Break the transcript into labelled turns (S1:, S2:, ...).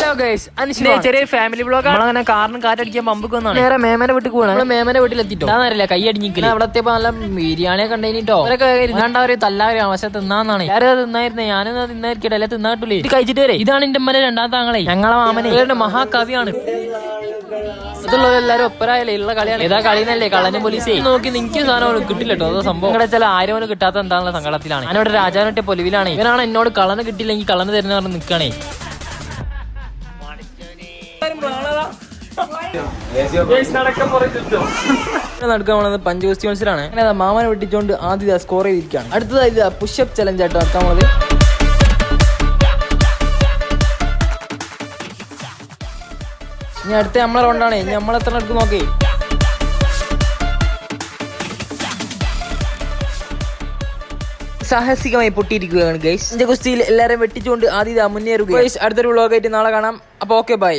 S1: Hello guys,
S2: ചെറിയൊരു family blog. നമ്മളങ്ങനെ കാറിന് കാറ്റടിക്കാൻ പമ്പ് വന്നാണ്.
S1: നേരെ മേമന്റെ വീട്ടിൽ പോകണം. മേമന്റെ വീട്ടിലെത്തിട്ടോ
S2: അറിയില്ല കൈ അടിഞ്ഞിക്കില്ല.
S1: അവിടെ എത്തിയപ്പോ നല്ല ബിരിയാണിയൊക്കെ കണ്ടോ.
S2: ഒരു തല്ലാവരും അവസ്ഥ തിന്നാന്നാണ്. ഞാനത് തിന്നായിരുന്നേ, ഞാനും തിന്നായിരിക്കട്ടെ, അല്ലെ തിന്നാട്ടില്ലേ. ഇത് കഴിച്ചിട്ട് വരെ. ഇതാണ് എന്റെ അമ്മന്റെ രണ്ടാമത്തെ ആങ്ങളെ, ഞങ്ങളെ മാമനെ മഹാകവിയാണ്. എല്ലാരും ഒപ്പരായാലേ ഉള്ള കളിയാണ്. ഏതാ കളിന്നല്ലേ കള്ളനും പോലീസേ നോക്കി നിക്ക് സാധനം കിട്ടില്ല കേട്ടോ. അതോ സംഭവം ഇവിടെ ചില ആരും കിട്ടാത്ത എന്താണുള്ള സങ്കടത്തിലാണ്. ഞാനിവിടെ രാജാവിന്റെ പൊലിവിലാണ്. ഇവനാണ് എന്നോട് കള്ളന് കിട്ടിയില്ലെങ്കിൽ കള്ളന് തരുന്ന പറഞ്ഞ് നിൽക്കണേ. നടക്കാൻ പോണത് പഞ്ചഗുസ്തി മത്സരമാണ്. അങ്ങനെ മാമനെ വെട്ടിച്ചോണ്ട് ആദ്യം സ്കോർ ചെയ്തിരിക്കുകയാണ്. അടുത്തതായത് പുഷപ്പ് ചലഞ്ച് ആയിട്ട് നടക്കാൻ പോണത്. ഇനി അടുത്ത നമ്മളെ റൗണ്ടാണ്. ഇനി നമ്മളെത്ര എടുക്കും നോക്കി. സാഹസികമായി പൊട്ടിയിരിക്കുകയാണ് ഗൈസ്. ഗുസ്തിയിൽ എല്ലാവരും വെട്ടിച്ചുകൊണ്ട് ആദ്യം മുന്നേറുക. അടുത്തൊരു വ്ലോഗായിട്ട് നാളെ കാണാം. അപ്പൊ ഓക്കെ ബൈ.